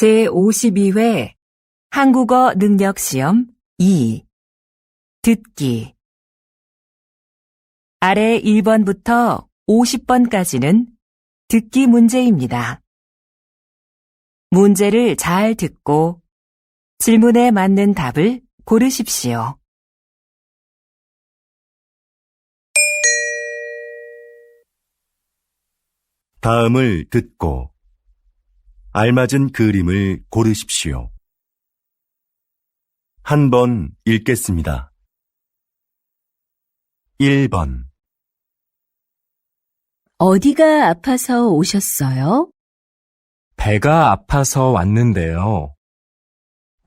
제52회 한국어 능력 시험 2 듣기 아래 1번부터 50번까지는 듣기 문제입니다. 문제를 잘 듣고 질문에 맞는 답을 고르십시오. 다음을 듣고 알맞은 그림을 고르십시오. 한 번 읽겠습니다. 1번 어디가 아파서 오셨어요? 배가 아파서 왔는데요.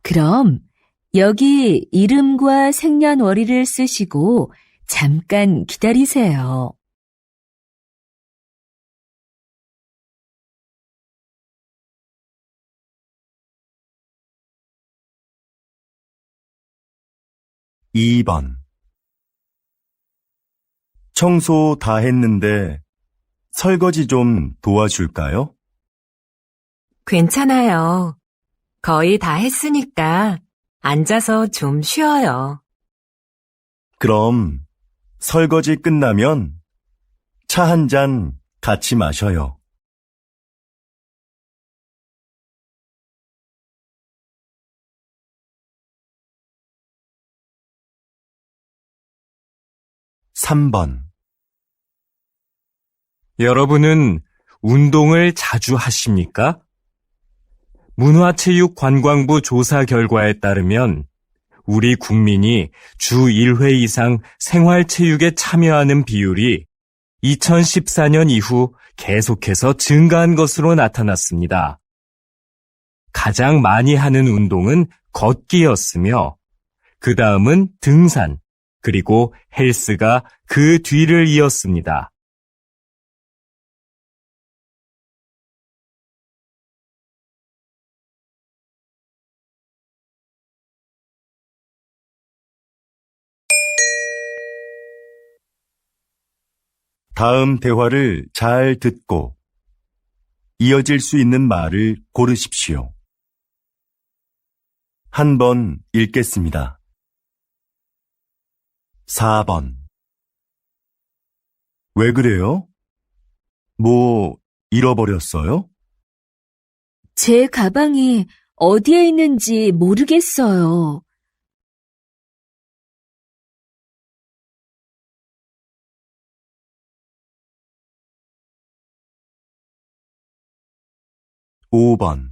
그럼 여기 이름과 생년월일을 쓰시고 잠깐 기다리세요. 2번 청소 다 했는데 설거지 좀 도와줄까요? 괜찮아요. 거의 다 했으니까 앉아서 좀 쉬어요. 그럼 설거지 끝나면 차 한 잔 같이 마셔요. 3번 여러분은 운동을 자주 하십니까? 문화체육관광부 조사 결과에 따르면 우리 국민이 주 1회 이상 생활체육에 참여하는 비율이 2014년 이후 계속해서 증가한 것으로 나타났습니다. 가장 많이 하는 운동은 걷기였으며 그 다음은 등산, 그리고 헬스가 그 뒤를 이었습니다. 다음 대화를 잘 듣고 이어질 수 있는 말을 고르십시오. 한 번 읽겠습니다. 4번 왜 그래요? 뭐 잃어버렸어요? 제 가방이 어디에 있는지 모르겠어요. 5번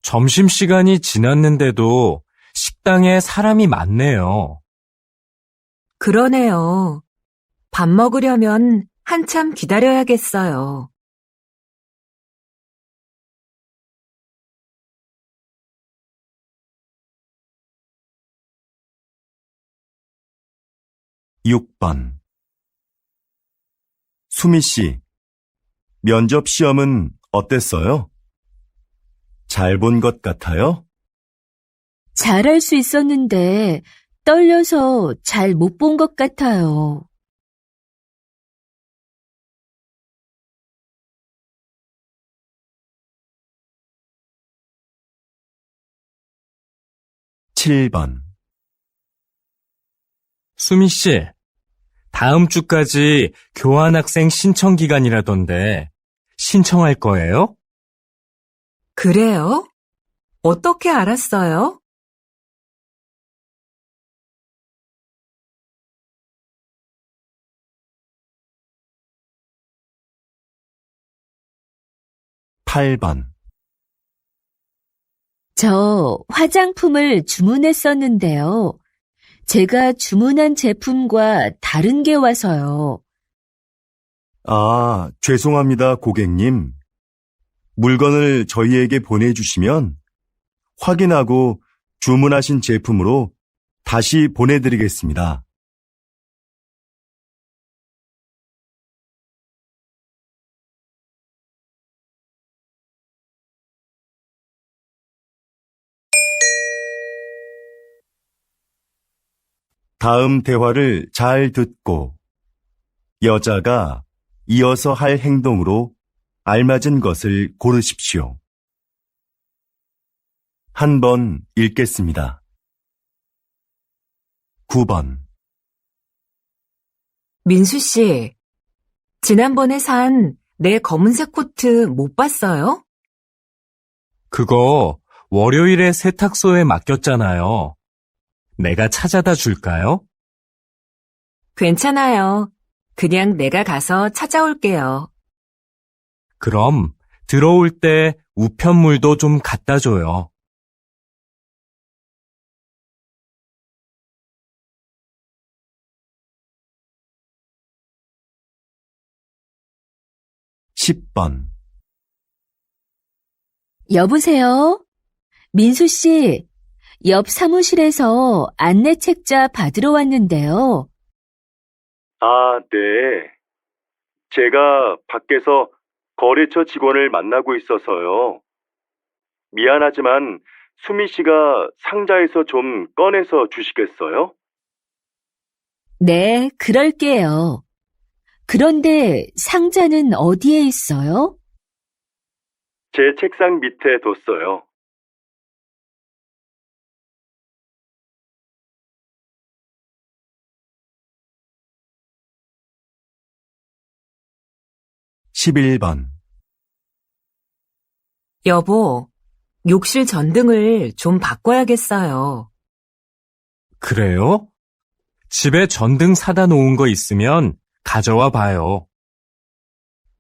점심시간이 지났는데도 식당에 사람이 많네요. 그러네요. 밥 먹으려면 한참 기다려야겠어요. 6번 수미 씨, 면접 시험은 어땠어요? 잘 본 것 같아요? 잘할 수 있었는데 떨려서 잘 못 본 것 같아요. 7번 수미 씨, 다음 주까지 교환학생 신청 기간이라던데 신청할 거예요? 그래요? 어떻게 알았어요? 8번 저 화장품을 주문했었는데요. 제가 주문한 제품과 다른 게 와서요. 아, 죄송합니다, 고객님. 물건을 저희에게 보내주시면 확인하고 주문하신 제품으로 다시 보내드리겠습니다. 다음 대화를 잘 듣고 여자가 이어서 할 행동으로 알맞은 것을 고르십시오. 한 번 읽겠습니다. 9번. 민수 씨, 지난번에 산 내 검은색 코트 못 봤어요? 그거 월요일에 세탁소에 맡겼잖아요. 내가 찾아다 줄까요? 괜찮아요. 그냥 내가 가서 찾아올게요. 그럼 들어올 때 우편물도 좀 갖다 줘요. 10번. 여보세요? 민수 씨, 옆 사무실에서 안내 책자 받으러 왔는데요. 아, 네. 제가 밖에서 거래처 직원을 만나고 있어서요. 미안하지만 수미 씨가 상자에서 좀 꺼내서 주시겠어요? 네, 그럴게요. 그런데 상자는 어디에 있어요? 제 책상 밑에 뒀어요. 11번. 여보, 욕실 전등을 좀 바꿔야겠어요. 그래요? 집에 전등 사다 놓은 거 있으면 가져와 봐요.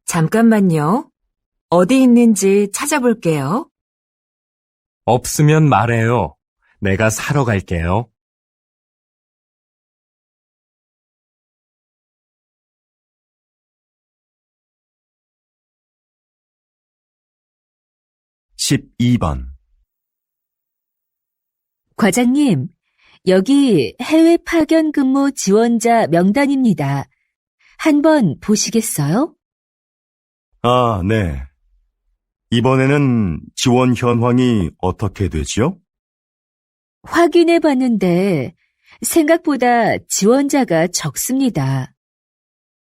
잠깐만요. 어디 있는지 찾아볼게요. 없으면 말해요. 내가 사러 갈게요. 12번. 과장님, 여기 해외 파견 근무 지원자 명단입니다. 한번 보시겠어요? 아, 네. 이번에는 지원 현황이 어떻게 되지요? 확인해 봤는데 생각보다 지원자가 적습니다.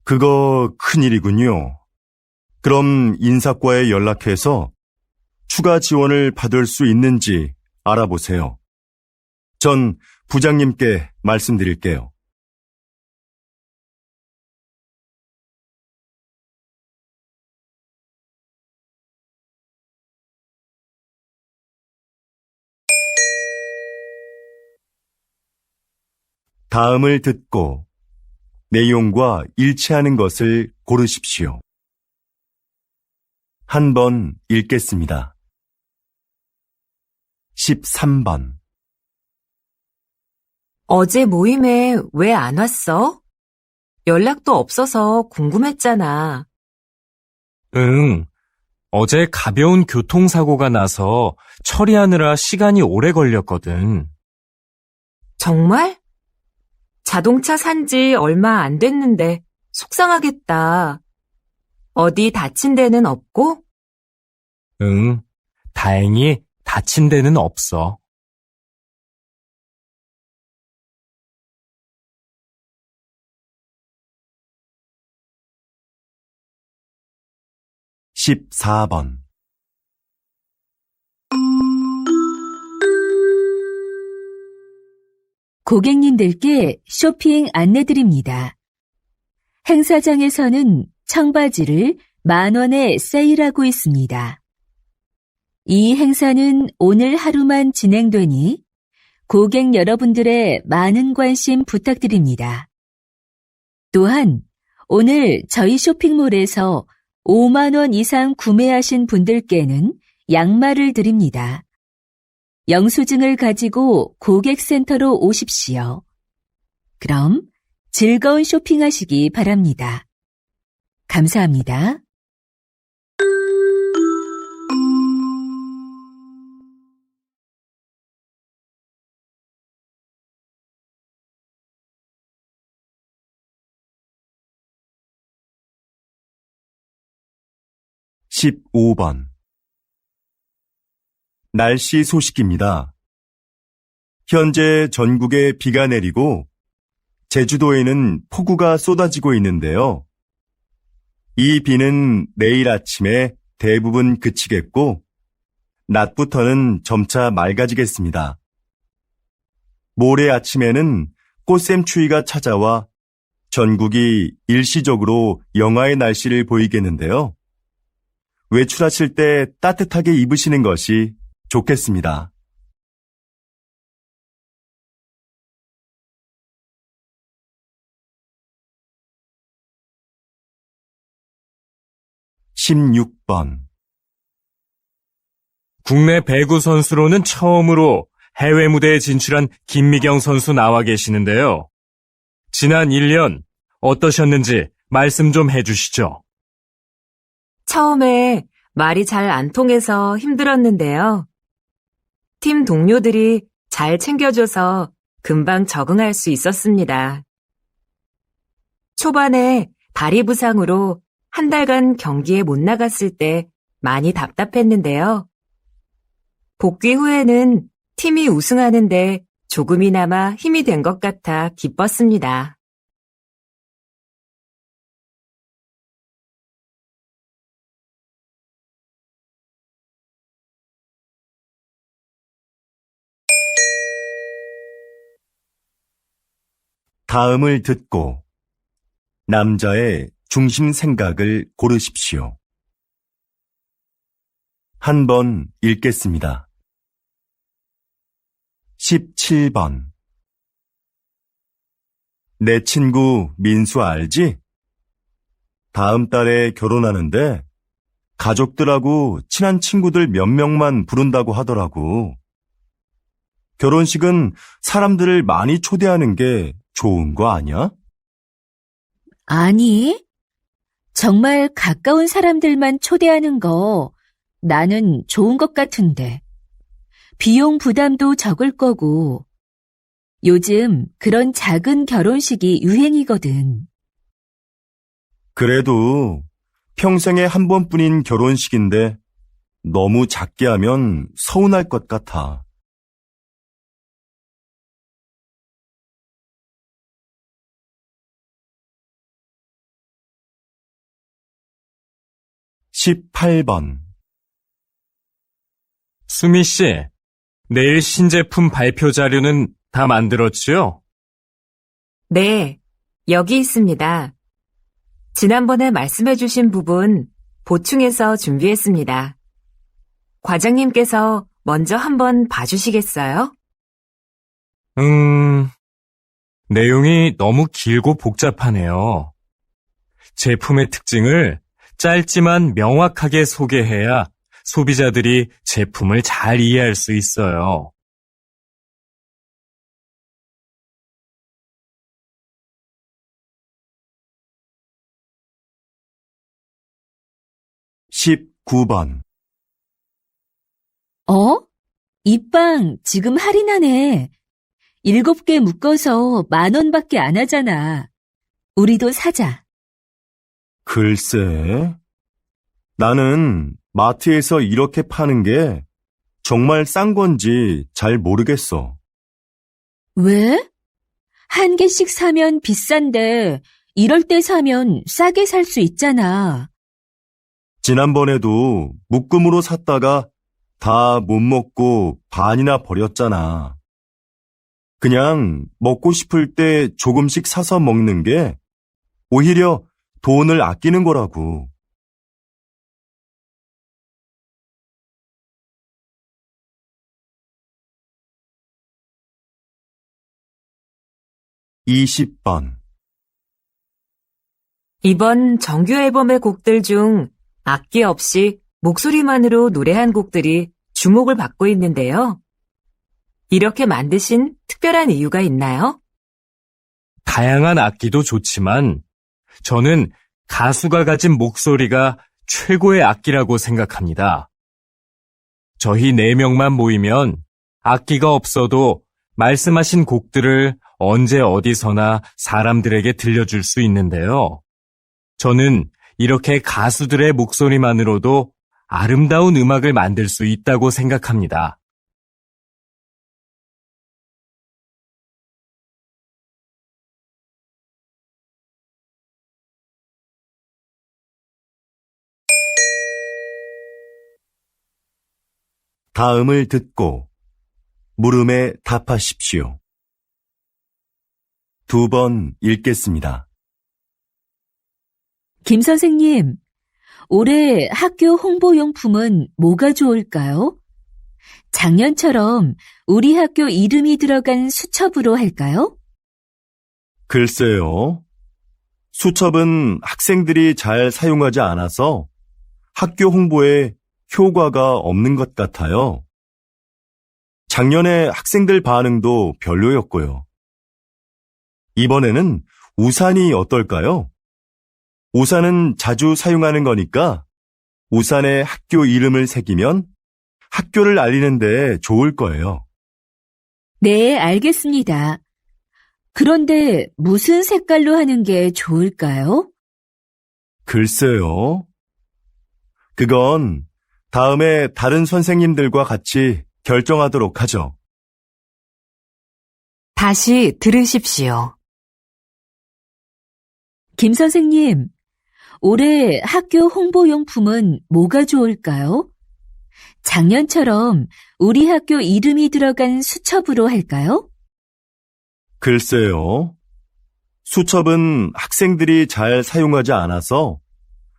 그거 큰일이군요. 그럼 인사과에 연락해서 추가 지원을 받을 수 있는지 알아보세요. 전 부장님께 말씀드릴게요. '다음을 듣고 내용과 일치하는 것을 고르십시오. 한 번 읽겠습니다. 13번. 어제 모임에 왜 안 왔어? 연락도 없어서 궁금했잖아. 응. 어제 가벼운 교통사고가 나서 처리하느라 시간이 오래 걸렸거든. 정말? 자동차 산 지 얼마 안 됐는데 속상하겠다. 어디 다친 데는 없고? 응. 다행히 다친 데는 없어. 14번. 고객님들께 쇼핑 안내드립니다. 행사장에서는 청바지를 10,000원에 세일하고 있습니다. 이 행사는 오늘 하루만 진행되니 고객 여러분들의 많은 관심 부탁드립니다. 또한 오늘 저희 쇼핑몰에서 5만 원 이상 구매하신 분들께는 양말을 드립니다. 영수증을 가지고 고객센터로 오십시오. 그럼 즐거운 쇼핑하시기 바랍니다. 감사합니다. (15번) 날씨 소식입니다. 현재 전국에 비가 내리고 제주도에는 폭우가 쏟아지고 있는데요. 이 비는 내일 아침에 대부분 그치겠고 낮부터는 점차 맑아지겠습니다. 모레 아침에는 꽃샘추위가 찾아와 전국이 일시적으로 영하의 날씨를 보이겠는데요. 외출하실 때 따뜻하게 입으시는 것이 좋겠습니다. (16번) 국내 배구 선수로는 처음으로 해외 무대에 진출한 김미경 선수 나와 계시는데요. 지난 1년 어떠셨는지 말씀 좀 해주시죠. 처음에 말이 잘 안 통해서 힘들었는데요. 팀 동료들이 잘 챙겨줘서 금방 적응할 수 있었습니다. 초반에 다리 부상으로 한 달간 경기에 못 나갔을 때 많이 답답했는데요. 복귀 후에는 팀이 우승하는데 조금이나마 힘이 된 것 같아 기뻤습니다. 다음을 듣고 남자의 중심 생각을 고르십시오. 한 번 읽겠습니다. 17번. 내 친구 민수 알지? 다음 달에 결혼하는데 가족들하고 친한 친구들 몇 명만 부른다고 하더라고. 결혼식은 사람들을 많이 초대하는 게 좋은 거 아니야? 아니, 정말 가까운 사람들만 초대하는 거 나는 좋은 것 같은데. 비용 부담도 적을 거고, 요즘 그런 작은 결혼식이 유행이거든. 그래도 평생에 한 번뿐인 결혼식인데 너무 작게 하면 서운할 것 같아. 18번. 수미 씨, 내일 신제품 발표 자료는 다 만들었지요? 네, 여기 있습니다. 지난번에 말씀해주신 부분 보충해서 준비했습니다. 과장님께서 먼저 한번 봐주시겠어요? 내용이 너무 길고 복잡하네요. 제품의 특징을 짧지만 명확하게 소개해야 소비자들이 제품을 잘 이해할 수 있어요. (19번) 이 빵 지금 할인하네. 7개 묶어서 10,000원밖에 안 하잖아. 우리도 사자. 글쎄, 나는 마트에서 이렇게 파는 게 정말 싼 건지 잘 모르겠어. 왜? 한 개씩 사면 비싼데 이럴 때 사면 싸게 살 수 있잖아. 지난번에도 묶음으로 샀다가 다 못 먹고 반이나 버렸잖아. 그냥 먹고 싶을 때 조금씩 사서 먹는 게 오히려 돈을 아끼는 거라고. 20번. 이번 정규 앨범의 곡들 중 악기 없이 목소리만으로 노래한 곡들이 주목을 받고 있는데요. 이렇게 만드신 특별한 이유가 있나요? 다양한 악기도 좋지만 저는 가수가 가진 목소리가 최고의 악기라고 생각합니다. 저희 4명만 모이면 악기가 없어도 말씀하신 곡들을 언제 어디서나 사람들에게 들려줄 수 있는데요. 저는 이렇게 가수들의 목소리만으로도 아름다운 음악을 만들 수 있다고 생각합니다. 다음을 듣고 물음에 답하십시오. 2번 읽겠습니다. 김 선생님, 올해 학교 홍보용품은 뭐가 좋을까요? 작년처럼 우리 학교 이름이 들어간 수첩으로 할까요? 글쎄요. 수첩은 학생들이 잘 사용하지 않아서 학교 홍보에 효과가 없는 것 같아요. 작년에 학생들 반응도 별로였고요. 이번에는 우산이 어떨까요? 우산은 자주 사용하는 거니까 우산에 학교 이름을 새기면 학교를 알리는 데 좋을 거예요. 네, 알겠습니다. 그런데 무슨 색깔로 하는 게 좋을까요? 글쎄요. 그건 다음에 다른 선생님들과 같이 결정하도록 하죠. 다시 들으십시오. 김 선생님, 올해 학교 홍보용품은 뭐가 좋을까요? 작년처럼 우리 학교 이름이 들어간 수첩으로 할까요? 글쎄요. 수첩은 학생들이 잘 사용하지 않아서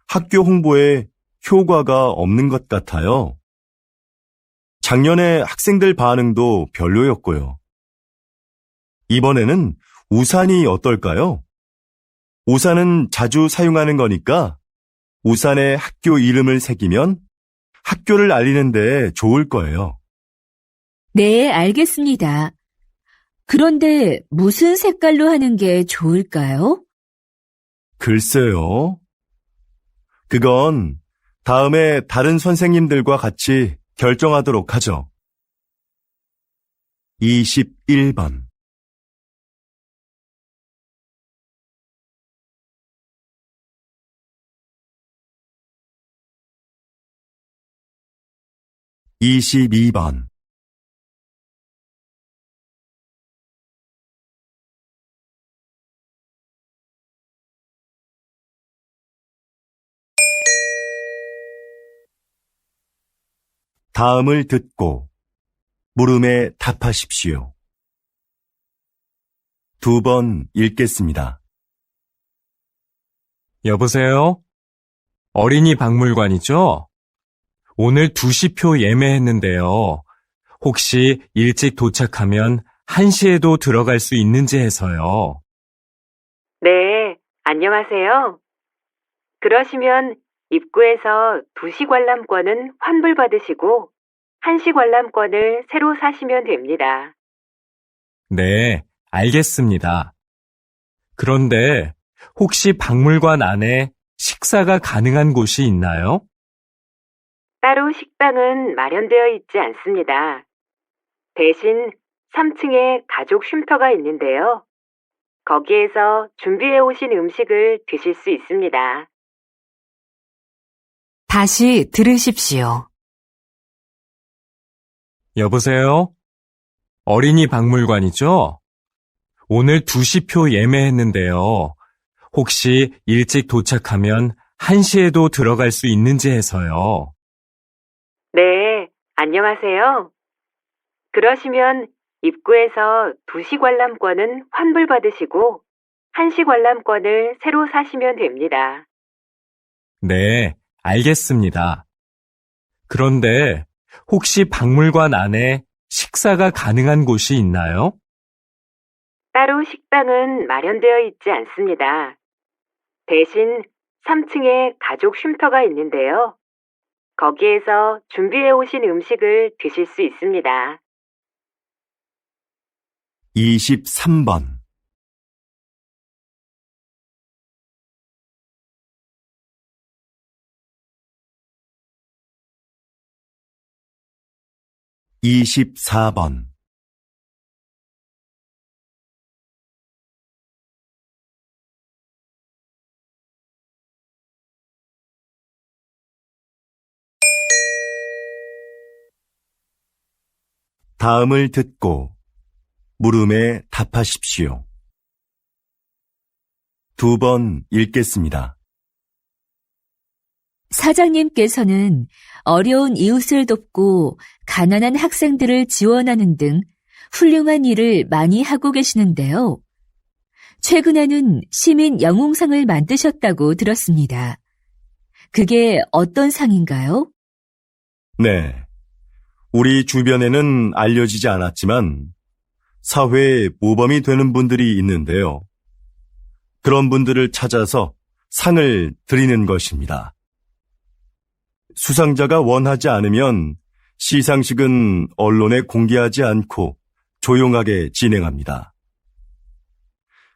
학교 홍보에 효과가 없는 것 같아요. 작년에 학생들 반응도 별로였고요. 이번에는 우산이 어떨까요? 우산은 자주 사용하는 거니까 우산에 학교 이름을 새기면 학교를 알리는 데 좋을 거예요. 네, 알겠습니다. 그런데 무슨 색깔로 하는 게 좋을까요? 글쎄요. 그건 다음에 다른 선생님들과 같이 결정하도록 하죠. 21번 22번 다음을 듣고 물음에 답하십시오. 2번 읽겠습니다. 여보세요? 어린이 박물관이죠? 오늘 2시표 예매했는데요. 혹시 일찍 도착하면 1시에도 들어갈 수 있는지 해서요. 네, 안녕하세요. 그러시면 입구에서 2시 관람권은 환불받으시고 1시 관람권을 새로 사시면 됩니다. 네, 알겠습니다. 그런데 혹시 박물관 안에 식사가 가능한 곳이 있나요? 따로 식당은 마련되어 있지 않습니다. 대신 3층에 가족 쉼터가 있는데요. 거기에서 준비해 오신 음식을 드실 수 있습니다. 다시 들으십시오. 여보세요? 어린이 박물관이죠? 오늘 2시표 예매했는데요. 혹시 일찍 도착하면 1시에도 들어갈 수 있는지 해서요. 네, 안녕하세요. 그러시면 입구에서 2시 관람권은 환불받으시고 1시 관람권을 새로 사시면 됩니다. 네, 알겠습니다. 그런데 혹시 박물관 안에 식사가 가능한 곳이 있나요? 따로 식당은 마련되어 있지 않습니다. 대신 3층에 가족 쉼터가 있는데요. 거기에서 준비해 오신 음식을 드실 수 있습니다. 23번 24번 다음을 듣고 물음에 답하십시오. 2번 읽겠습니다. 사장님께서는 어려운 이웃을 돕고 가난한 학생들을 지원하는 등 훌륭한 일을 많이 하고 계시는데요. 최근에는 시민 영웅상을 만드셨다고 들었습니다. 그게 어떤 상인가요? 네. 우리 주변에는 알려지지 않았지만 사회에 모범이 되는 분들이 있는데요. 그런 분들을 찾아서 상을 드리는 것입니다. 수상자가 원하지 않으면 시상식은 언론에 공개하지 않고 조용하게 진행합니다.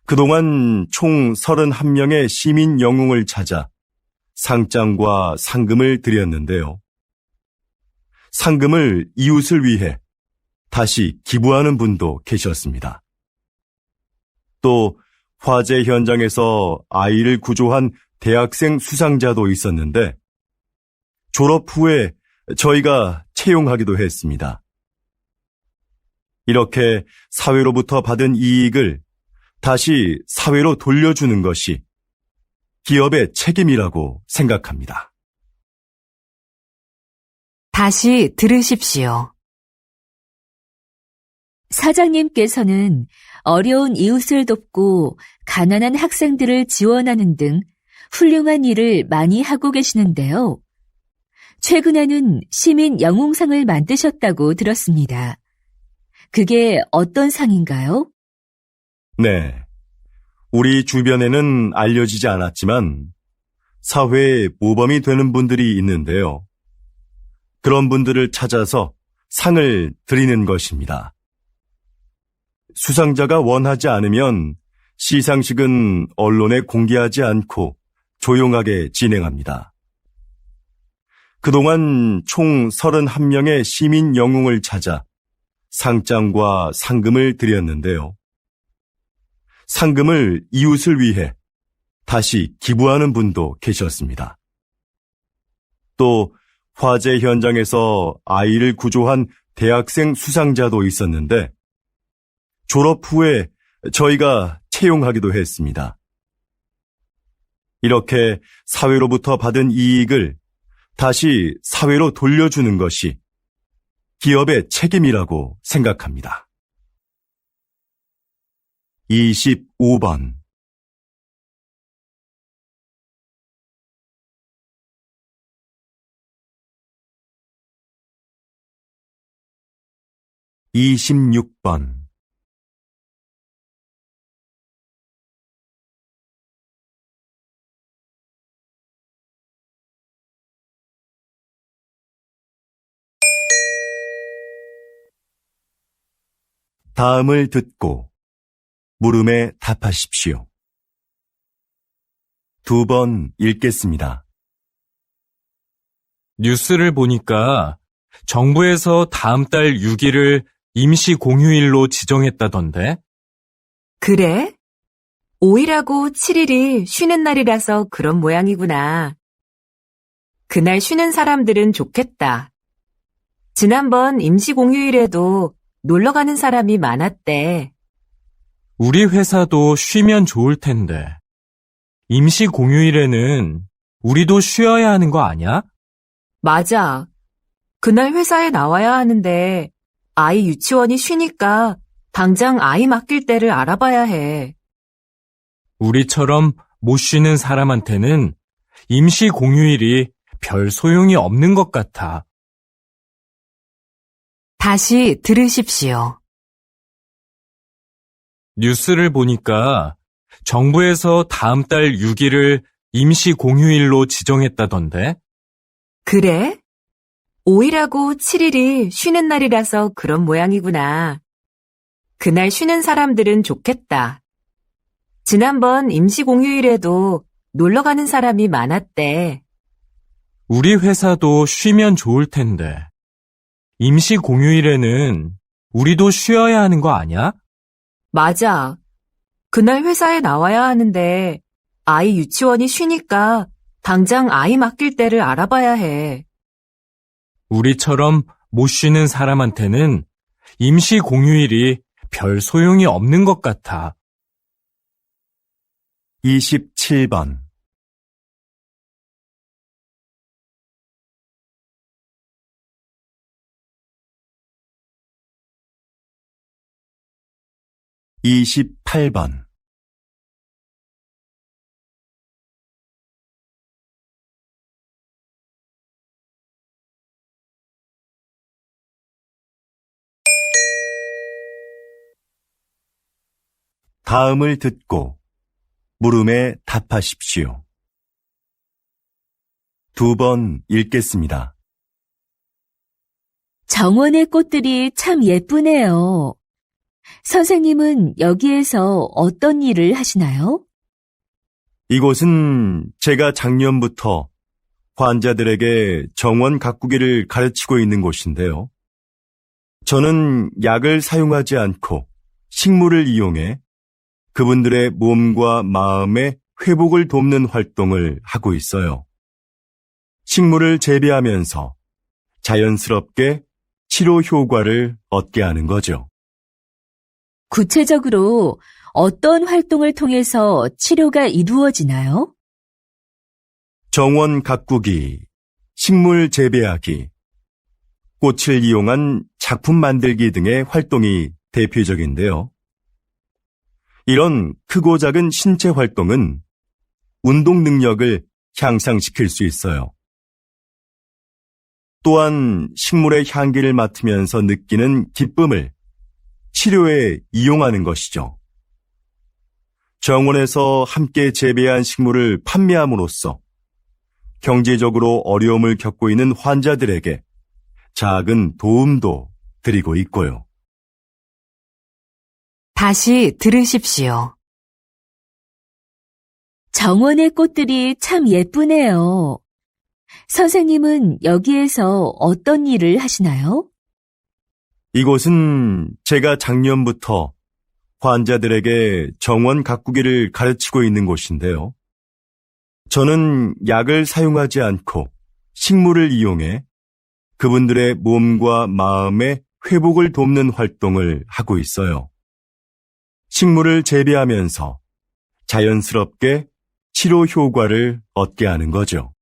그동안 총 31명의 시민 영웅을 찾아 상장과 상금을 드렸는데요. 상금을 이웃을 위해 다시 기부하는 분도 계셨습니다. 또 화재 현장에서 아이를 구조한 대학생 수상자도 있었는데 졸업 후에 저희가 채용하기도 했습니다. 이렇게 사회로부터 받은 이익을 다시 사회로 돌려주는 것이 기업의 책임이라고 생각합니다. 다시 들으십시오. 사장님께서는 어려운 이웃을 돕고 가난한 학생들을 지원하는 등 훌륭한 일을 많이 하고 계시는데요. 최근에는 시민 영웅상을 만드셨다고 들었습니다. 그게 어떤 상인가요? 네. 우리 주변에는 알려지지 않았지만 사회에 모범이 되는 분들이 있는데요. 그런 분들을 찾아서 상을 드리는 것입니다. 수상자가 원하지 않으면 시상식은 언론에 공개하지 않고 조용하게 진행합니다. 그동안 총 31명의 시민 영웅을 찾아 상장과 상금을 드렸는데요. 상금을 이웃을 위해 다시 기부하는 분도 계셨습니다. 또 화재 현장에서 아이를 구조한 대학생 수상자도 있었는데 졸업 후에 저희가 채용하기도 했습니다. 이렇게 사회로부터 받은 이익을 다시 사회로 돌려주는 것이 기업의 책임이라고 생각합니다. 25번 26번 다음을 듣고 물음에 답하십시오. 2번 읽겠습니다. 뉴스를 보니까 정부에서 다음 달 6일을 임시 공휴일로 지정했다던데? 그래? 5일하고 7일이 쉬는 날이라서 그런 모양이구나. 그날 쉬는 사람들은 좋겠다. 지난번 임시 공휴일에도 놀러 가는 사람이 많았대. 우리 회사도 쉬면 좋을 텐데. 임시 공휴일에는 우리도 쉬어야 하는 거 아니야? 맞아. 그날 회사에 나와야 하는데 아이 유치원이 쉬니까 당장 아이 맡길 때를 알아봐야 해. 우리처럼 못 쉬는 사람한테는 임시 공휴일이 별 소용이 없는 것 같아. 다시 들으십시오. 뉴스를 보니까 정부에서 다음 달 6일을 임시 공휴일로 지정했다던데? 그래? 5일하고 7일이 쉬는 날이라서 그런 모양이구나. 그날 쉬는 사람들은 좋겠다. 지난번 임시 공휴일에도 놀러 가는 사람이 많았대. 우리 회사도 쉬면 좋을 텐데. 임시 공휴일에는 우리도 쉬어야 하는 거 아니야? 맞아. 그날 회사에 나와야 하는데 아이 유치원이 쉬니까 당장 아이 맡길 때를 알아봐야 해. 우리처럼 못 쉬는 사람한테는 임시 공휴일이 별 소용이 없는 것 같아. 27번 28번. 다음을 듣고 물음에 답하십시오. 2번 읽겠습니다. 정원의 꽃들이 참 예쁘네요. 선생님은 여기에서 어떤 일을 하시나요? 이곳은 제가 작년부터 환자들에게 정원 가꾸기를 가르치고 있는 곳인데요. 저는 약을 사용하지 않고 식물을 이용해 그분들의 몸과 마음의 회복을 돕는 활동을 하고 있어요. 식물을 재배하면서 자연스럽게 치료 효과를 얻게 하는 거죠. 구체적으로 어떤 활동을 통해서 치료가 이루어지나요? 정원 가꾸기, 식물 재배하기, 꽃을 이용한 작품 만들기 등의 활동이 대표적인데요. 이런 크고 작은 신체 활동은 운동 능력을 향상시킬 수 있어요. 또한 식물의 향기를 맡으면서 느끼는 기쁨을 치료에 이용하는 것이죠. 정원에서 함께 재배한 식물을 판매함으로써 경제적으로 어려움을 겪고 있는 환자들에게 작은 도움도 드리고 있고요. 다시 들으십시오. 정원의 꽃들이 참 예쁘네요. 선생님은 여기에서 어떤 일을 하시나요? 이곳은 제가 작년부터 환자들에게 정원 가꾸기를 가르치고 있는 곳인데요. 저는 약을 사용하지 않고 식물을 이용해 그분들의 몸과 마음의 회복을 돕는 활동을 하고 있어요. 식물을 재배하면서 자연스럽게 치료 효과를 얻게 하는 거죠.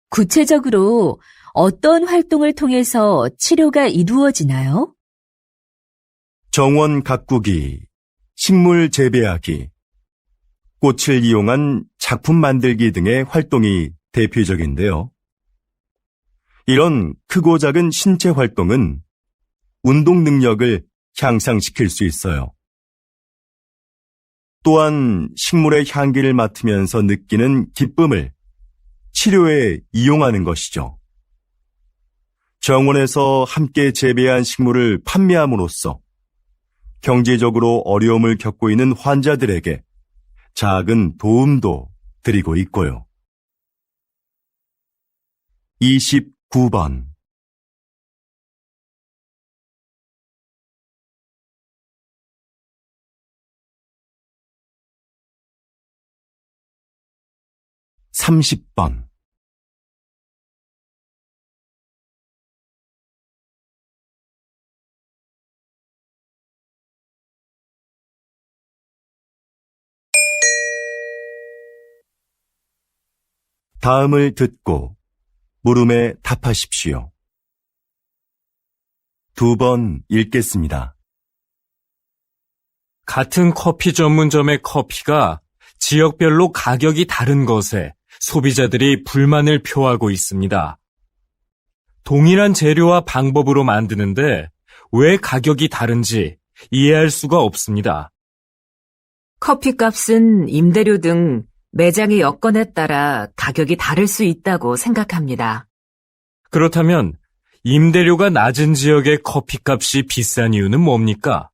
구체적으로 어떤 활동을 통해서 치료가 이루어지나요? 정원 가꾸기, 식물 재배하기, 꽃을 이용한 작품 만들기 등의 활동이 대표적인데요. 이런 크고 작은 신체 활동은 운동 능력을 향상시킬 수 있어요. 또한 식물의 향기를 맡으면서 느끼는 기쁨을 치료에 이용하는 것이죠. 정원에서 함께 재배한 식물을 판매함으로써 경제적으로 어려움을 겪고 있는 환자들에게 작은 도움도 드리고 있고요. 29번. (30번) 다음을 듣고 물음에 답하십시오. 2번 읽겠습니다. 같은 커피 전문점의 커피가 지역별로 가격이 다른 것에 소비자들이 불만을 표하고 있습니다. 동일한 재료와 방법으로 만드는데 왜 가격이 다른지 이해할 수가 없습니다. 커피값은 임대료 등 매장의 여건에 따라 가격이 다를 수 있다고 생각합니다. 그렇다면 임대료가 낮은 지역의 커피값이 비싼 이유는 뭡니까?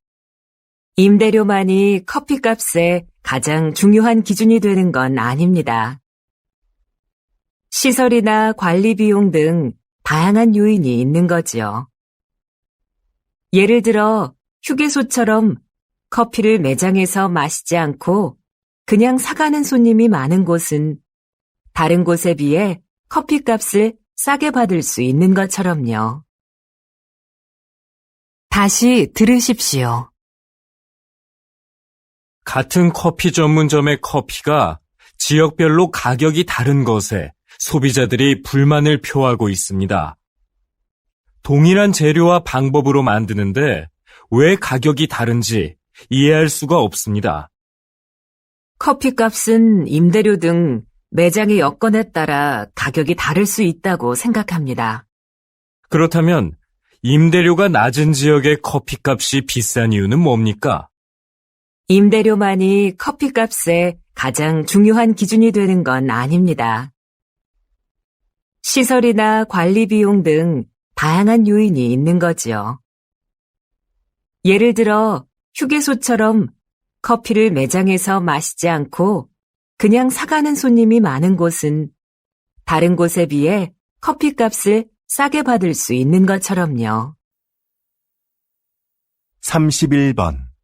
임대료만이 커피값의 가장 중요한 기준이 되는 건 아닙니다. 시설이나 관리 비용 등 다양한 요인이 있는 거지요. 예를 들어 휴게소처럼 커피를 매장에서 마시지 않고 그냥 사가는 손님이 많은 곳은 다른 곳에 비해 커피값을 싸게 받을 수 있는 것처럼요. 다시 들으십시오. 같은 커피 전문점의 커피가 지역별로 가격이 다른 것에 소비자들이 불만을 표하고 있습니다. 동일한 재료와 방법으로 만드는데 왜 가격이 다른지 이해할 수가 없습니다. 커피값은 임대료 등 매장의 여건에 따라 가격이 다를 수 있다고 생각합니다. 그렇다면 임대료가 낮은 지역의 커피값이 비싼 이유는 뭡니까? 임대료만이 커피값의 가장 중요한 기준이 되는 건 아닙니다. 시설이나 관리 비용 등 다양한 요인이 있는 거지요. 예를 들어 휴게소처럼 커피를 매장에서 마시지 않고 그냥 사가는 손님이 많은 곳은 다른 곳에 비해 커피값을 싸게 받을 수 있는 것처럼요. 31번.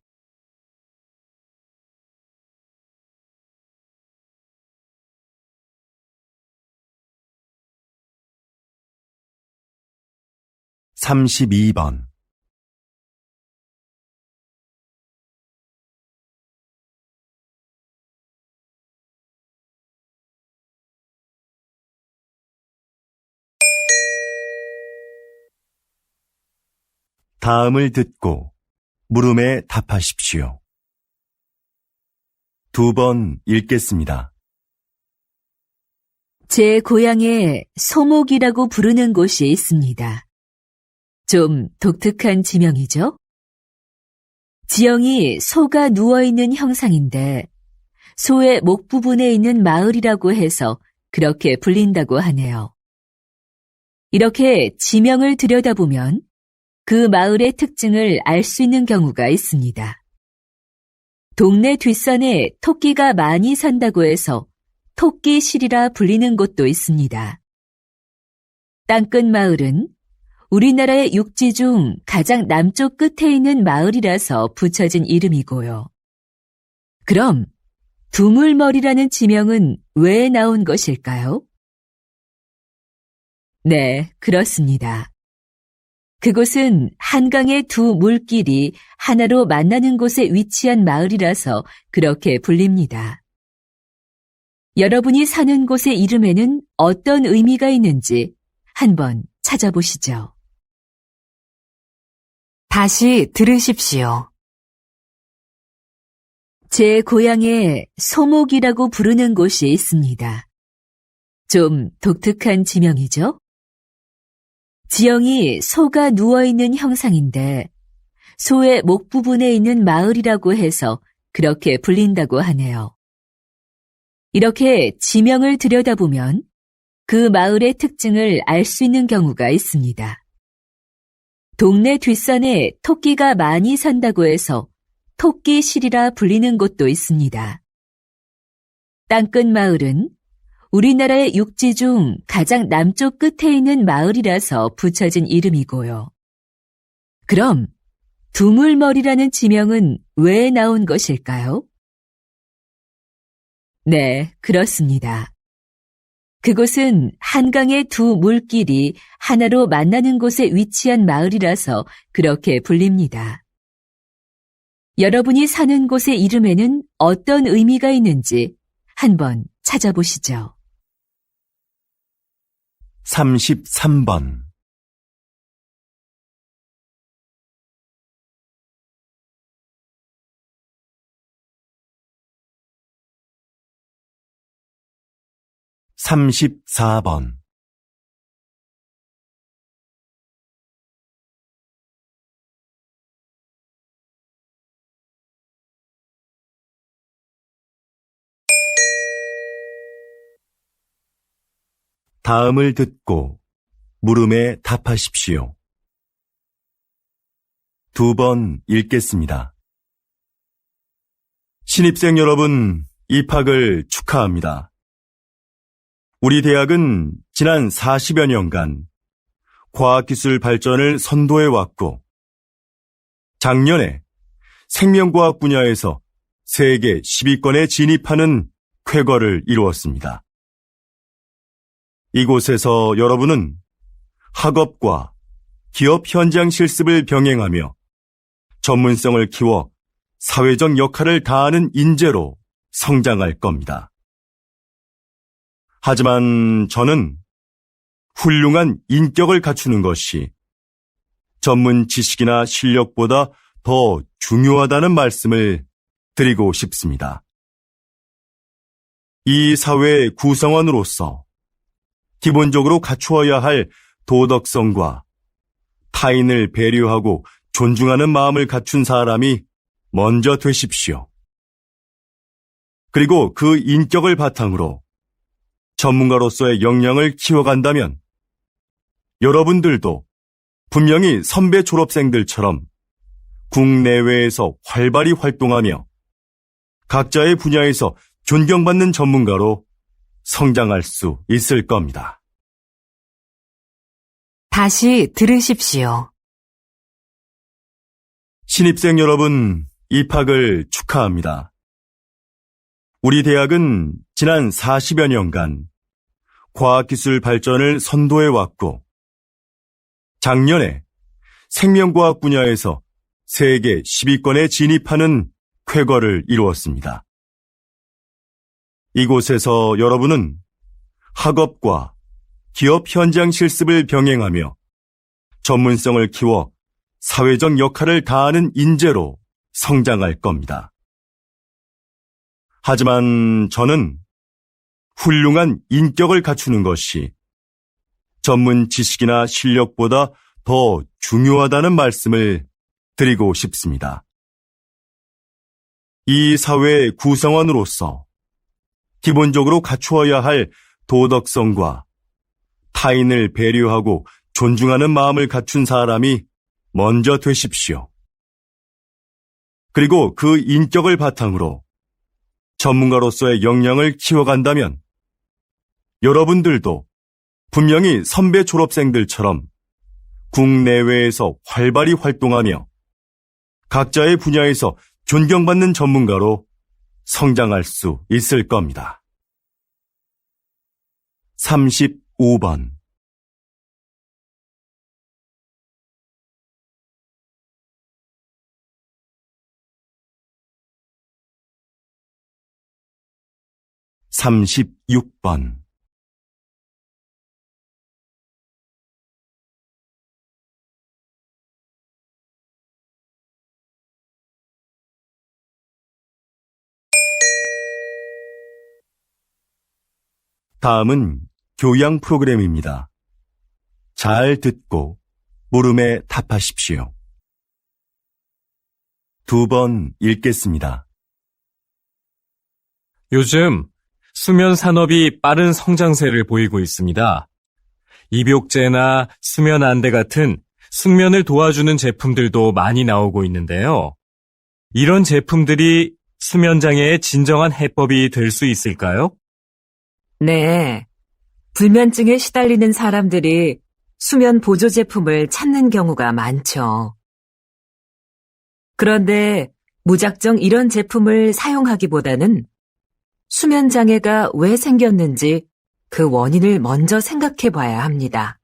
32번. '다음을 듣고 물음에 답하십시오. 2번 읽겠습니다. 제 고향에 소목이라고 부르는 곳이 있습니다. 좀 독특한 지명이죠? 지형이 소가 누워있는 형상인데 소의 목 부분에 있는 마을이라고 해서 그렇게 불린다고 하네요. 이렇게 지명을 들여다보면 그 마을의 특징을 알 수 있는 경우가 있습니다. 동네 뒷산에 토끼가 많이 산다고 해서 토끼실이라 불리는 곳도 있습니다. 땅끝 마을은 우리나라의 육지 중 가장 남쪽 끝에 있는 마을이라서 붙여진 이름이고요. 그럼 두물머리라는 지명은 왜 나온 것일까요? 네, 그렇습니다. 그곳은 한강의 두 물길이 하나로 만나는 곳에 위치한 마을이라서 그렇게 불립니다. 여러분이 사는 곳의 이름에는 어떤 의미가 있는지 한번 찾아보시죠. 다시 들으십시오. 제 고향에 소목이라고 부르는 곳이 있습니다. 좀 독특한 지명이죠? 지형이 소가 누워있는 형상인데 소의 목 부분에 있는 마을이라고 해서 그렇게 불린다고 하네요. 이렇게 지명을 들여다보면 그 마을의 특징을 알 수 있는 경우가 있습니다. 동네 뒷산에 토끼가 많이 산다고 해서 토끼실이라 불리는 곳도 있습니다. 땅끝 마을은 우리나라의 육지 중 가장 남쪽 끝에 있는 마을이라서 붙여진 이름이고요. 그럼 두물머리라는 지명은 왜 나온 것일까요? 네, 그렇습니다. 그곳은 한강의 두 물길이 하나로 만나는 곳에 위치한 마을이라서 그렇게 불립니다. 여러분이 사는 곳의 이름에는 어떤 의미가 있는지 한번 찾아보시죠. 33번. 34번. '다음을 듣고 물음에 답하십시오. 2번 읽겠습니다. 신입생 여러분, 입학을 축하합니다. 우리 대학은 지난 40여 년간 과학기술 발전을 선도해왔고, 작년에 생명과학 분야에서 세계 10위권에 진입하는 쾌거를 이루었습니다. 이곳에서 여러분은 학업과 기업 현장 실습을 병행하며 전문성을 키워 사회적 역할을 다하는 인재로 성장할 겁니다. 하지만 저는 훌륭한 인격을 갖추는 것이 전문 지식이나 실력보다 더 중요하다는 말씀을 드리고 싶습니다. 이 사회의 구성원으로서 기본적으로 갖추어야 할 도덕성과 타인을 배려하고 존중하는 마음을 갖춘 사람이 먼저 되십시오. 그리고 그 인격을 바탕으로 전문가로서의 역량을 키워간다면 여러분들도 분명히 선배 졸업생들처럼 국내외에서 활발히 활동하며 각자의 분야에서 존경받는 전문가로 성장할 수 있을 겁니다. 다시 들으십시오. 신입생 여러분, 입학을 축하합니다. 우리 대학은 지난 40여 년간 과학기술 발전을 선도해왔고, 작년에 생명과학 분야에서 세계 10위권에 진입하는 쾌거를 이루었습니다. 이곳에서 여러분은 학업과 기업 현장 실습을 병행하며 전문성을 키워 사회적 역할을 다하는 인재로 성장할 겁니다. 하지만 저는 훌륭한 인격을 갖추는 것이 전문 지식이나 실력보다 더 중요하다는 말씀을 드리고 싶습니다. 이 사회의 구성원으로서 기본적으로 갖추어야 할 도덕성과 타인을 배려하고 존중하는 마음을 갖춘 사람이 먼저 되십시오. 그리고 그 인격을 바탕으로 전문가로서의 역량을 키워간다면 여러분들도 분명히 선배 졸업생들처럼 국내외에서 활발히 활동하며 각자의 분야에서 존경받는 전문가로 성장할 수 있을 겁니다. 35번 36번 다음은 교양 프로그램입니다. 잘 듣고 물음에 답하십시오. 2번 읽겠습니다. 요즘 수면 산업이 빠른 성장세를 보이고 있습니다. 입욕제나 수면 안대 같은 숙면을 도와주는 제품들도 많이 나오고 있는데요. 이런 제품들이 수면 장애의 진정한 해법이 될 수 있을까요? 네. 불면증에 시달리는 사람들이 수면 보조 제품을 찾는 경우가 많죠. 그런데 무작정 이런 제품을 사용하기보다는 수면 장애가 왜 생겼는지 그 원인을 먼저 생각해 봐야 합니다.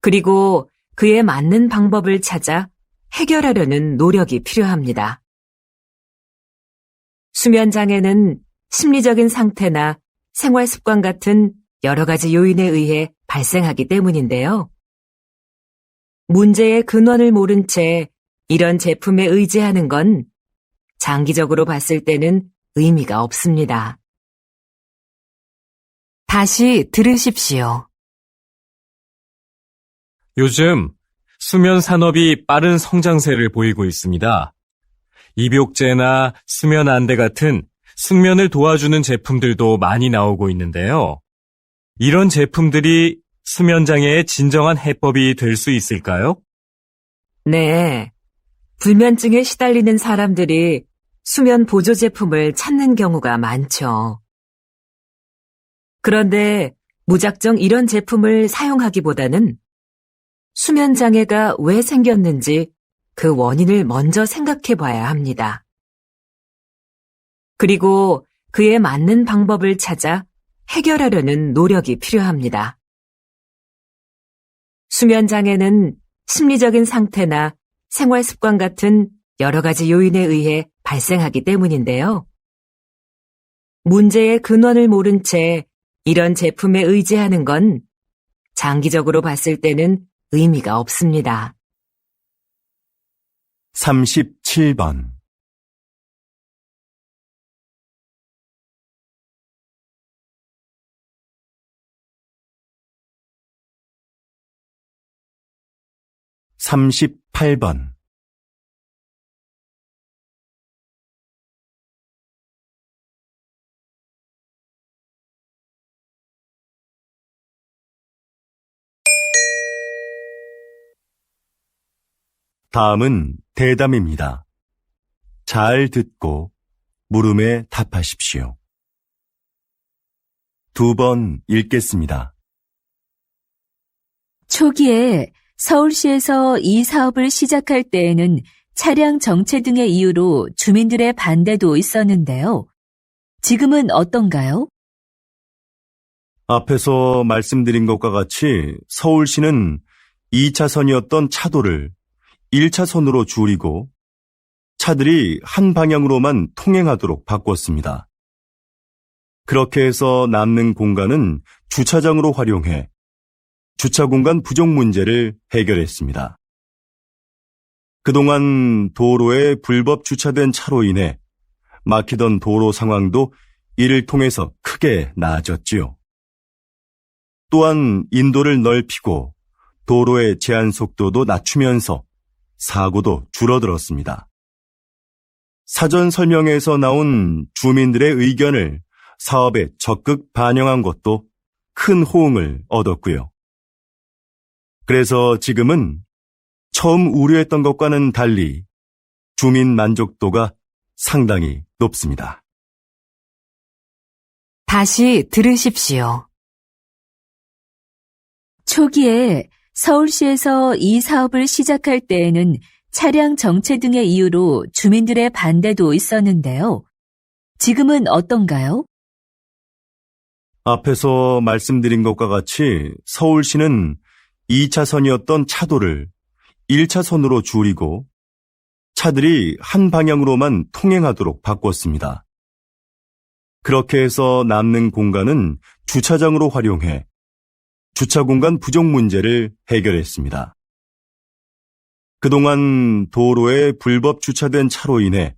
그리고 그에 맞는 방법을 찾아 해결하려는 노력이 필요합니다. 수면 장애는 심리적인 상태나 생활 습관 같은 여러 가지 요인에 의해 발생하기 때문인데요. 문제의 근원을 모른 채 이런 제품에 의지하는 건 장기적으로 봤을 때는 의미가 없습니다. 다시 들으십시오. 요즘 수면 산업이 빠른 성장세를 보이고 있습니다. 입욕제나 수면 안대 같은 숙면을 도와주는 제품들도 많이 나오고 있는데요. 이런 제품들이 수면 장애의 진정한 해법이 될 수 있을까요? 네. 불면증에 시달리는 사람들이 수면 보조 제품을 찾는 경우가 많죠. 그런데 무작정 이런 제품을 사용하기보다는 수면 장애가 왜 생겼는지 그 원인을 먼저 생각해 봐야 합니다. 그리고 그에 맞는 방법을 찾아 해결하려는 노력이 필요합니다. 수면 장애는 심리적인 상태나 생활 습관 같은 여러 가지 요인에 의해 발생하기 때문인데요. 문제의 근원을 모른 채 이런 제품에 의지하는 건 장기적으로 봤을 때는 의미가 없습니다. 37번. 38번. '다음은 대담입니다. 잘 듣고 물음에 답하십시오. 2번 읽겠습니다. 초기에 서울시에서 이 사업을 시작할 때에는 차량 정체 등의 이유로 주민들의 반대도 있었는데요. 지금은 어떤가요? 앞에서 말씀드린 것과 같이 서울시는 2차선이었던 차도를 1차선으로 줄이고 차들이 한 방향으로만 통행하도록 바꿨습니다. 그렇게 해서 남는 공간은 주차장으로 활용해 주차 공간 부족 문제를 해결했습니다. 그동안 도로에 불법 주차된 차로 인해 막히던 도로 상황도 이를 통해서 크게 나아졌지요. 또한 인도를 넓히고 도로의 제한 속도도 낮추면서 사고도 줄어들었습니다. 사전 설명회에서 나온 주민들의 의견을 사업에 적극 반영한 것도 큰 호응을 얻었고요. 그래서 지금은 처음 우려했던 것과는 달리 주민 만족도가 상당히 높습니다. 다시 들으십시오. 초기에 서울시에서 이 사업을 시작할 때에는 차량 정체 등의 이유로 주민들의 반대도 있었는데요. 지금은 어떤가요? 앞에서 말씀드린 것과 같이 서울시는 2차선이었던 차도를 1차선으로 줄이고 차들이 한 방향으로만 통행하도록 바꿨습니다. 그렇게 해서 남는 공간은 주차장으로 활용해 주차 공간 부족 문제를 해결했습니다. 그동안 도로에 불법 주차된 차로 인해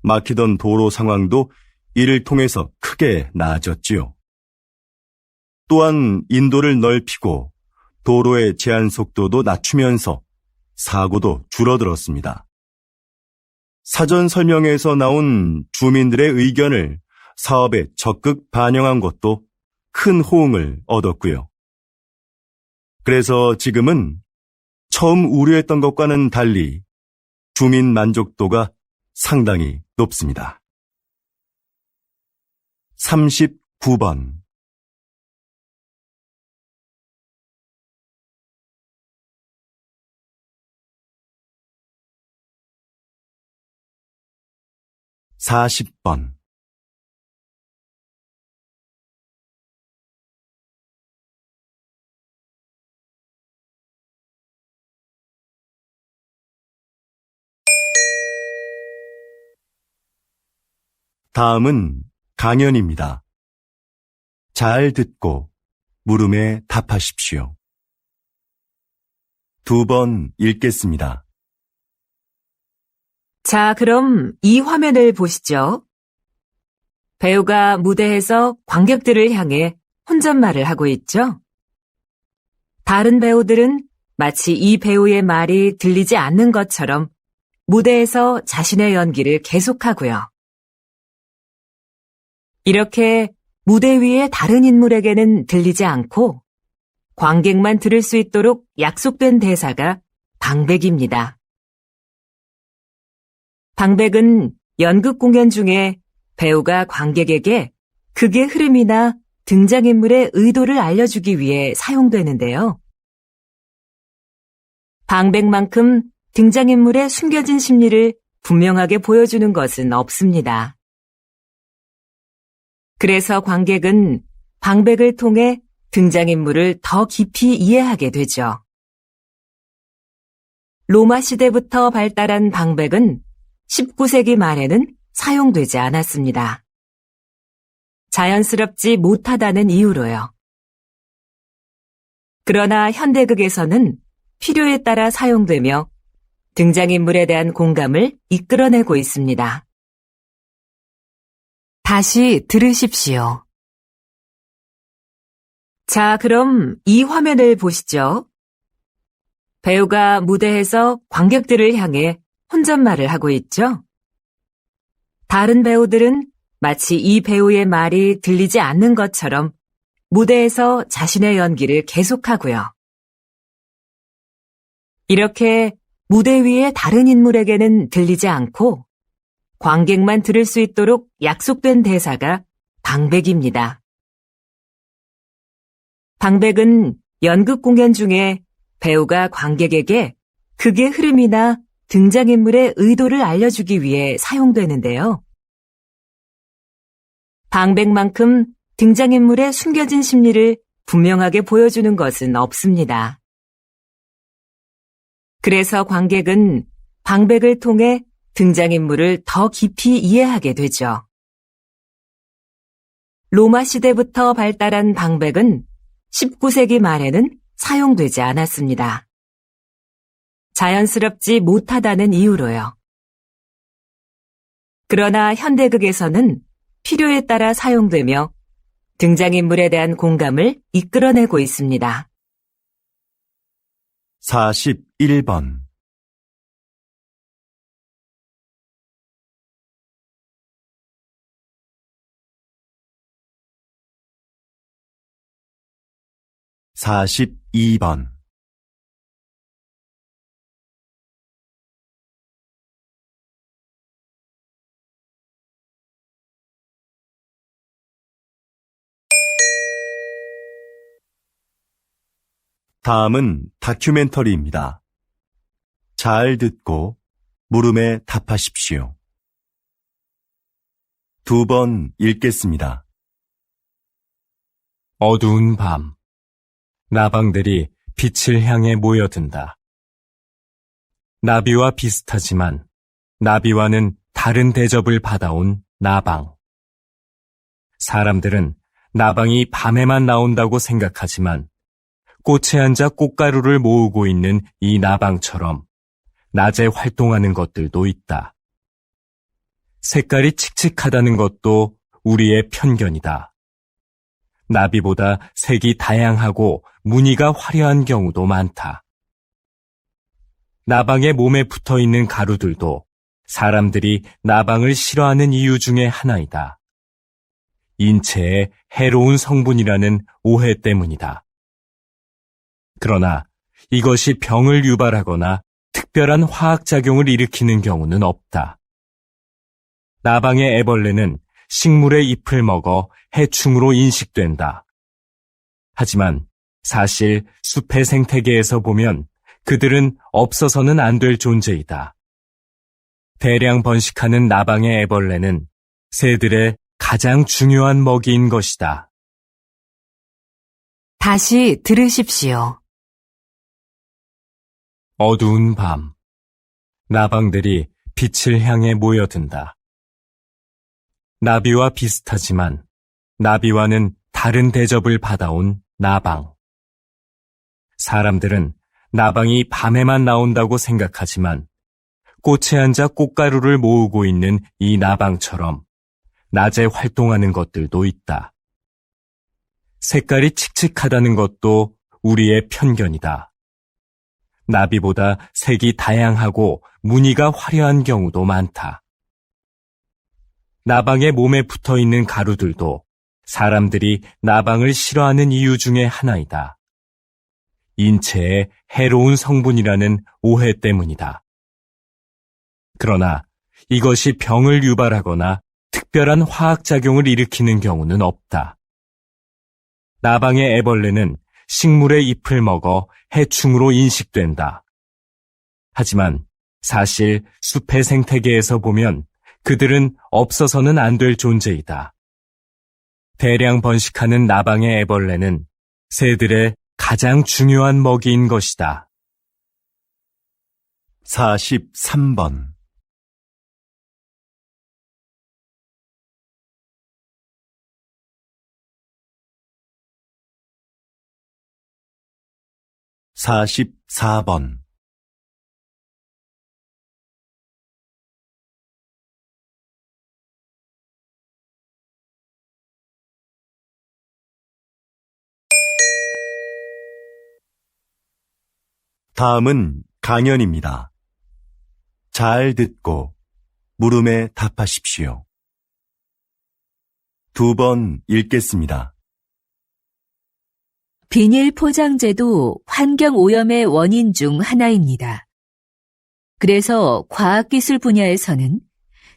막히던 도로 상황도 이를 통해서 크게 나아졌지요. 또한 인도를 넓히고 도로의 제한 속도도 낮추면서 사고도 줄어들었습니다. 사전 설명회에서 나온 주민들의 의견을 사업에 적극 반영한 것도 큰 호응을 얻었고요. 그래서 지금은 처음 우려했던 것과는 달리 주민 만족도가 상당히 높습니다. 39번. 40번. '다음은 강연입니다. 잘 듣고 물음에 답하십시오. 2번 읽겠습니다. 자, 그럼 이 화면을 보시죠. 배우가 무대에서 관객들을 향해 혼잣말을 하고 있죠. 다른 배우들은 마치 이 배우의 말이 들리지 않는 것처럼 무대에서 자신의 연기를 계속하고요. 이렇게 무대 위의 다른 인물에게는 들리지 않고 관객만 들을 수 있도록 약속된 대사가 방백입니다. 방백은 연극 공연 중에 배우가 관객에게 극의 흐름이나 등장인물의 의도를 알려주기 위해 사용되는데요. 방백만큼 등장인물의 숨겨진 심리를 분명하게 보여주는 것은 없습니다. 그래서 관객은 방백을 통해 등장인물을 더 깊이 이해하게 되죠. 로마 시대부터 발달한 방백은 19세기 말에는 사용되지 않았습니다. 자연스럽지 못하다는 이유로요. 그러나 현대극에서는 필요에 따라 사용되며 등장인물에 대한 공감을 이끌어내고 있습니다. 다시 들으십시오. 자, 그럼 이 화면을 보시죠. 배우가 무대에서 관객들을 향해 혼잣말을 하고 있죠? 다른 배우들은 마치 이 배우의 말이 들리지 않는 것처럼 무대에서 자신의 연기를 계속하고요. 이렇게 무대 위의 다른 인물에게는 들리지 않고 관객만 들을 수 있도록 약속된 대사가 방백입니다. 방백은 연극 공연 중에 배우가 관객에게 극의 흐름이나 등장인물의 의도를 알려주기 위해 사용되는데요. 방백만큼 등장인물의 숨겨진 심리를 분명하게 보여주는 것은 없습니다. 그래서 관객은 방백을 통해 등장인물을 더 깊이 이해하게 되죠. 로마 시대부터 발달한 방백은 19세기 말에는 사용되지 않았습니다. 자연스럽지 못하다는 이유로요. 그러나 현대극에서는 필요에 따라 사용되며 등장인물에 대한 공감을 이끌어내고 있습니다. 41번 42번 '다음은 다큐멘터리입니다. 잘 듣고 물음에 답하십시오. 2번 읽겠습니다. 어두운 밤, 나방들이 빛을 향해 모여든다. 나비와 비슷하지만 나비와는 다른 대접을 받아온 나방. 사람들은 나방이 밤에만 나온다고 생각하지만 꽃에 앉아 꽃가루를 모으고 있는 이 나방처럼 낮에 활동하는 것들도 있다. 색깔이 칙칙하다는 것도 우리의 편견이다. 나비보다 색이 다양하고 무늬가 화려한 경우도 많다. 나방의 몸에 붙어 있는 가루들도 사람들이 나방을 싫어하는 이유 중에 하나이다. 인체에 해로운 성분이라는 오해 때문이다. 그러나 이것이 병을 유발하거나 특별한 화학작용을 일으키는 경우는 없다. 나방의 애벌레는 식물의 잎을 먹어 해충으로 인식된다. 하지만 사실 숲의 생태계에서 보면 그들은 없어서는 안 될 존재이다. 대량 번식하는 나방의 애벌레는 새들의 가장 중요한 먹이인 것이다. 다시 들으십시오. 어두운 밤, 나방들이 빛을 향해 모여든다. 나비와 비슷하지만 나비와는 다른 대접을 받아온 나방. 사람들은 나방이 밤에만 나온다고 생각하지만 꽃에 앉아 꽃가루를 모으고 있는 이 나방처럼 낮에 활동하는 것들도 있다. 색깔이 칙칙하다는 것도 우리의 편견이다. 나비보다 색이 다양하고 무늬가 화려한 경우도 많다. 나방의 몸에 붙어 있는 가루들도 사람들이 나방을 싫어하는 이유 중에 하나이다. 인체에 해로운 성분이라는 오해 때문이다. 그러나 이것이 병을 유발하거나 특별한 화학작용을 일으키는 경우는 없다. 나방의 애벌레는 식물의 잎을 먹어 해충으로 인식된다. 하지만 사실 숲의 생태계에서 보면 그들은 없어서는 안 될 존재이다. 대량 번식하는 나방의 애벌레는 새들의 가장 중요한 먹이인 것이다. 43번 44번 다음은 강연입니다. 잘 듣고 물음에 답하십시오. 2번 읽겠습니다. 비닐 포장재도 환경 오염의 원인 중 하나입니다. 그래서 과학기술 분야에서는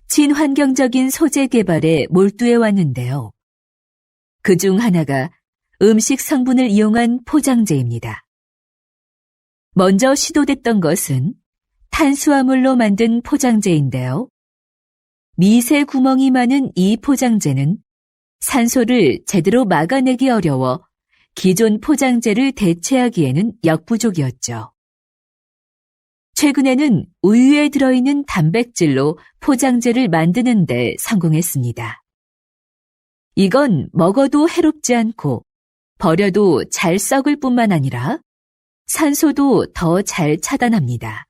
친환경적인 소재 개발에 몰두해 왔는데요. 그 중 하나가 음식 성분을 이용한 포장재입니다. 먼저 시도됐던 것은 탄수화물로 만든 포장재인데요. 미세 구멍이 많은 이 포장재는 산소를 제대로 막아내기 어려워 기존 포장재를 대체하기에는 역부족이었죠. 최근에는 우유에 들어있는 단백질로 포장재를 만드는 데 성공했습니다. 이건 먹어도 해롭지 않고 버려도 잘 썩을 뿐만 아니라 산소도 더 잘 차단합니다.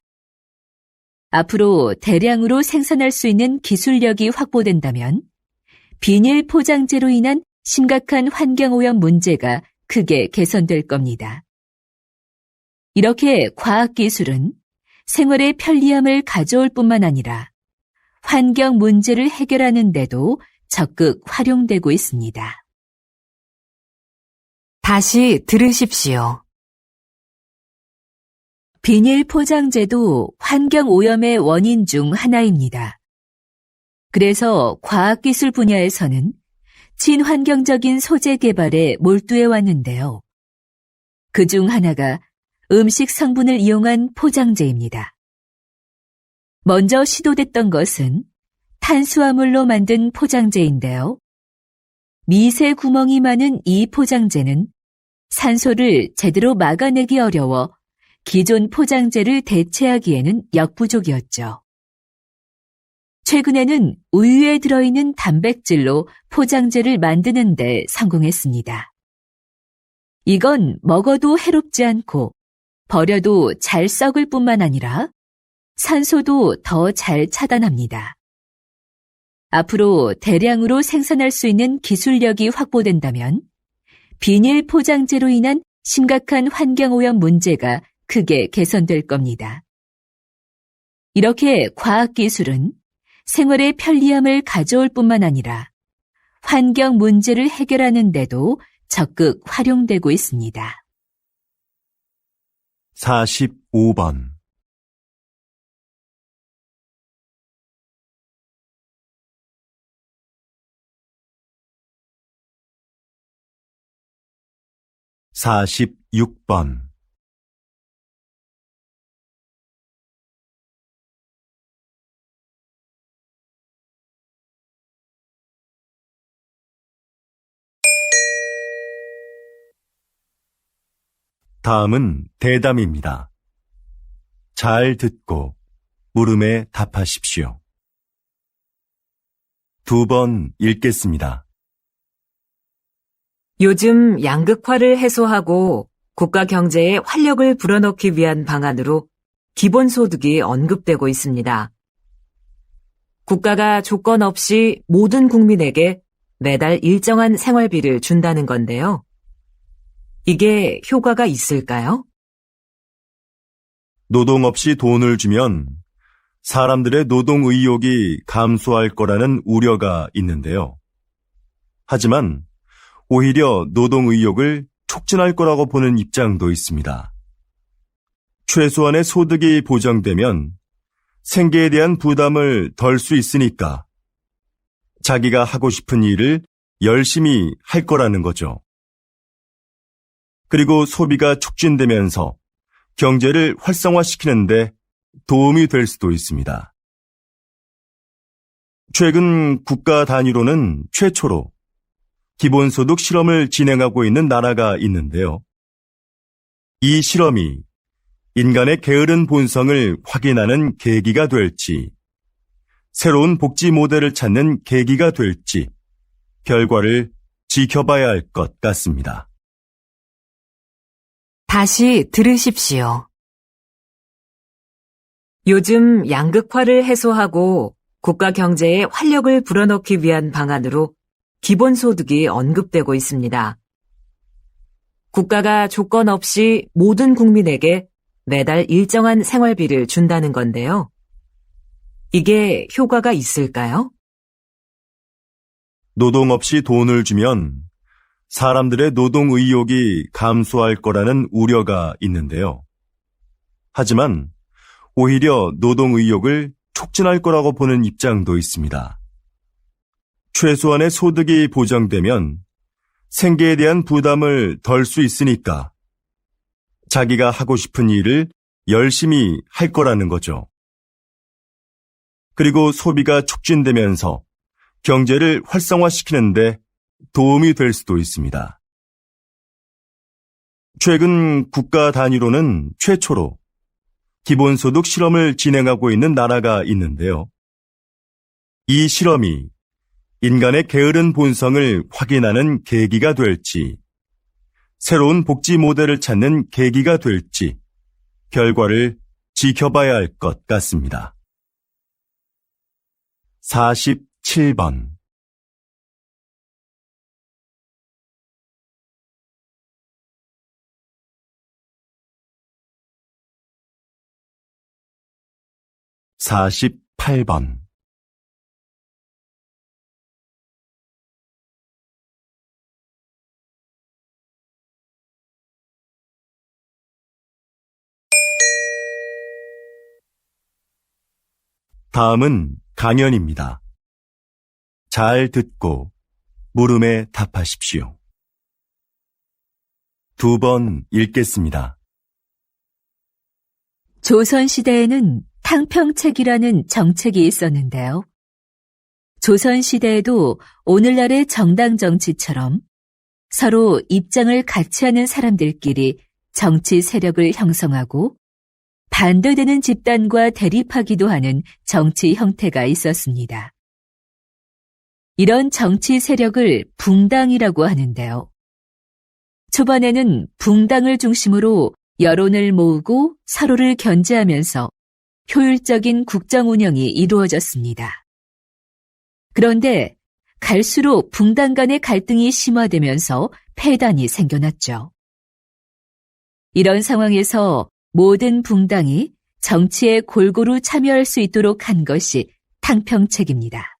앞으로 대량으로 생산할 수 있는 기술력이 확보된다면 비닐 포장재로 인한 심각한 환경오염 문제가 크게 개선될 겁니다. 이렇게 과학기술은 생활의 편리함을 가져올 뿐만 아니라 환경 문제를 해결하는 데도 적극 활용되고 있습니다. 다시 들으십시오. 비닐 포장재도 환경 오염의 원인 중 하나입니다. 그래서 과학기술 분야에서는 친환경적인 소재 개발에 몰두해 왔는데요. 그 중 하나가 음식 성분을 이용한 포장재입니다. 먼저 시도됐던 것은 탄수화물로 만든 포장재인데요. 미세 구멍이 많은 이 포장재는 산소를 제대로 막아내기 어려워 기존 포장재를 대체하기에는 역부족이었죠. 최근에는 우유에 들어있는 단백질로 포장재를 만드는 데 성공했습니다. 이건 먹어도 해롭지 않고 버려도 잘 썩을 뿐만 아니라 산소도 더 잘 차단합니다. 앞으로 대량으로 생산할 수 있는 기술력이 확보된다면 비닐 포장재로 인한 심각한 환경오염 문제가 크게 개선될 겁니다. 이렇게 과학기술은 생활의 편리함을 가져올 뿐만 아니라 환경 문제를 해결하는 데도 적극 활용되고 있습니다. 45번 46번 다음은 대담입니다. 잘 듣고 물음에 답하십시오. 2번 읽겠습니다. 요즘 양극화를 해소하고 국가 경제에 활력을 불어넣기 위한 방안으로 기본소득이 언급되고 있습니다. 국가가 조건 없이 모든 국민에게 매달 일정한 생활비를 준다는 건데요. 이게 효과가 있을까요? 노동 없이 돈을 주면 사람들의 노동 의욕이 감소할 거라는 우려가 있는데요. 하지만 오히려 노동 의욕을 촉진할 거라고 보는 입장도 있습니다. 최소한의 소득이 보장되면 생계에 대한 부담을 덜 수 있으니까 자기가 하고 싶은 일을 열심히 할 거라는 거죠. 그리고 소비가 촉진되면서 경제를 활성화시키는데 도움이 될 수도 있습니다. 최근 국가 단위로는 최초로 기본소득 실험을 진행하고 있는 나라가 있는데요. 이 실험이 인간의 게으른 본성을 확인하는 계기가 될지, 새로운 복지 모델을 찾는 계기가 될지 결과를 지켜봐야 할 것 같습니다. 다시 들으십시오. 요즘 양극화를 해소하고 국가 경제에 활력을 불어넣기 위한 방안으로 기본소득이 언급되고 있습니다. 국가가 조건 없이 모든 국민에게 매달 일정한 생활비를 준다는 건데요. 이게 효과가 있을까요? 노동 없이 돈을 주면 사람들의 노동 의욕이 감소할 거라는 우려가 있는데요. 하지만 오히려 노동 의욕을 촉진할 거라고 보는 입장도 있습니다. 최소한의 소득이 보장되면 생계에 대한 부담을 덜 수 있으니까 자기가 하고 싶은 일을 열심히 할 거라는 거죠. 그리고 소비가 촉진되면서 경제를 활성화시키는데 도움이 될 수도 있습니다. 최근 국가 단위로는 최초로 기본소득 실험을 진행하고 있는 나라가 있는데요. 이 실험이 인간의 게으른 본성을 확인하는 계기가 될지, 새로운 복지 모델을 찾는 계기가 될지, 결과를 지켜봐야 할 것 같습니다. 47번 48번 다음은 강연입니다. 잘 듣고 물음에 답하십시오. 2번 읽겠습니다. 조선시대에는 탕평책이라는 정책이 있었는데요. 조선시대에도 오늘날의 정당 정치처럼 서로 입장을 같이 하는 사람들끼리 정치 세력을 형성하고 반대되는 집단과 대립하기도 하는 정치 형태가 있었습니다. 이런 정치 세력을 붕당이라고 하는데요. 초반에는 붕당을 중심으로 여론을 모으고 서로를 견제하면서 효율적인 국정 운영이 이루어졌습니다. 그런데 갈수록 붕당 간의 갈등이 심화되면서 폐단이 생겨났죠. 이런 상황에서 모든 붕당이 정치에 골고루 참여할 수 있도록 한 것이 탕평책입니다.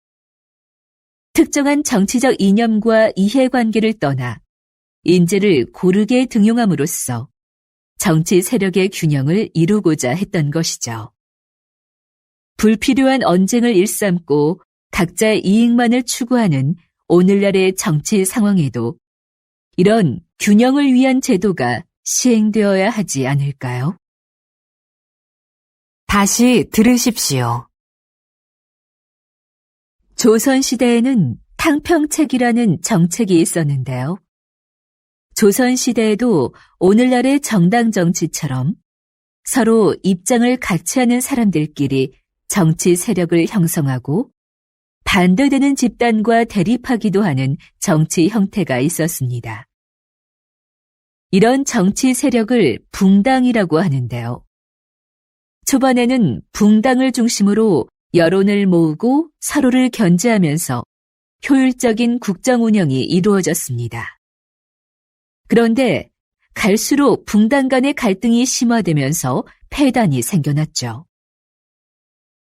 특정한 정치적 이념과 이해관계를 떠나 인재를 고르게 등용함으로써 정치 세력의 균형을 이루고자 했던 것이죠. 불필요한 언쟁을 일삼고 각자의 이익만을 추구하는 오늘날의 정치 상황에도 이런 균형을 위한 제도가 시행되어야 하지 않을까요? 다시 들으십시오. 조선시대에는 탕평책이라는 정책이 있었는데요. 조선시대에도 오늘날의 정당 정치처럼 서로 입장을 같이 하는 사람들끼리 정치 세력을 형성하고 반대되는 집단과 대립하기도 하는 정치 형태가 있었습니다. 이런 정치 세력을 붕당이라고 하는데요. 초반에는 붕당을 중심으로 여론을 모으고 서로를 견제하면서 효율적인 국정 운영이 이루어졌습니다. 그런데 갈수록 붕당 간의 갈등이 심화되면서 폐단이 생겨났죠.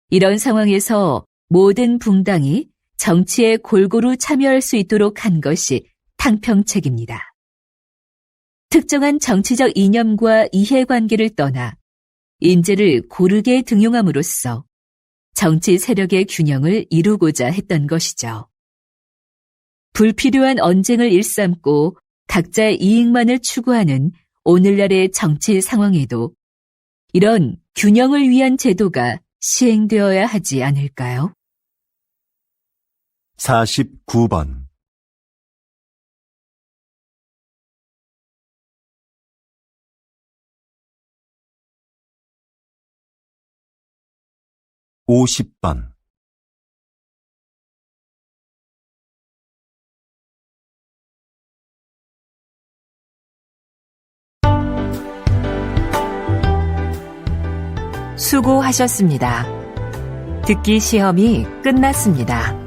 이런 상황에서 모든 붕당이 정치에 골고루 참여할 수 있도록 한 것이 탕평책입니다. 특정한 정치적 이념과 이해관계를 떠나 인재를 고르게 등용함으로써 정치 세력의 균형을 이루고자 했던 것이죠. 불필요한 언쟁을 일삼고 각자의 이익만을 추구하는 오늘날의 정치 상황에도 이런 균형을 위한 제도가 시행되어야 하지 않을까요? 49번 50번 수고하셨습니다. 듣기 시험이 끝났습니다.